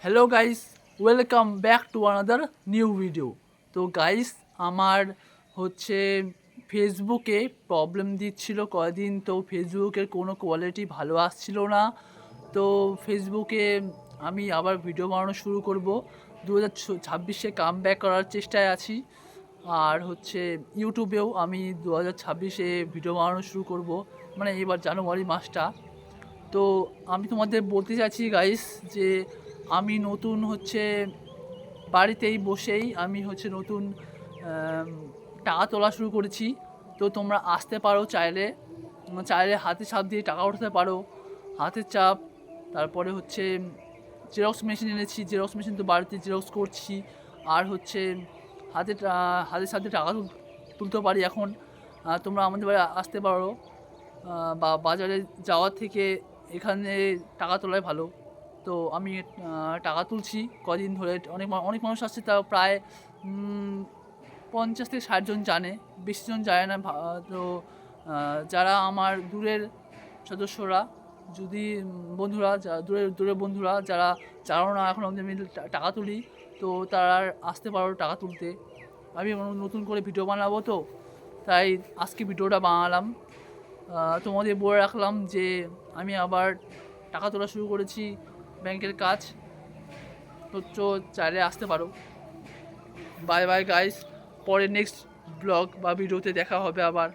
Hello guys, welcome back to another new video. তো guys, আমার হচ্ছে ফেসবুকে প্রবলেম দিচ্ছিল কয়দিন। তো ফেসবুকের কোনো কোয়ালিটি ভালো আসছিল না। তো ফেসবুকে আমি আবার ভিডিও বানানো শুরু করব। 2026-এ কাম ব্যাক করার চেষ্টায় আছি। আর হচ্ছে ইউটিউবেও আমি 2026-এ ভিডিও বানানো শুরু করব, মানে এবার জানুয়ারি মাসটা। তো আমি তোমাদের বলতে চাইছি গাইস যে আমি নতুন হচ্ছে বাড়িতেই বসেই আমি হচ্ছে নতুন আম, টাকা তোলা শুরু করেছি। তো তোমরা আসতে পারো চাইলে, চাইলে হাতে চাপ দিয়ে টাকা উঠাতে পারো। হাতের চাপ, তারপরে হচ্ছে জেরক্স মেশিন এনেছি, জেরক্স মেশিন তো বাড়িতে জেরক্স করছি। আর হচ্ছে হাতের সাথে টাকা তুলতে পারি এখন। তোমরা আমাদের বাড়ি আসতে পারো, বা বাজারে যাওয়ার থেকে এখানে টাকা তোলাই ভালো। তো আমি টাকা তুলছি কদিন ধরে। অনেক অনেক মানুষ আসছে, তাও প্রায় 50 থেকে 60 জন জানে, বেশি জন জানে না। তো যারা আমার দূরের সদস্যরা, যদি বন্ধুরা, দূরের দূরের বন্ধুরা যারা জানো না এখন আমি টাকা তুলি, তো তারা আসতে পারো টাকা তুলতে। আমি নতুন করে ভিডিও বানাবো, তো তাই আজকে ভিডিওটা বানালাম। তোমাদের বলে রাখলাম যে আমি আবার টাকা তোলা শুরু করেছি, ব্যাংকের কাজ। তো চাইলে আসতে পারো। বাই বাই গাইস, পরে নেক্সট ব্লগ বা ভিডিওতে দেখা হবে আবার।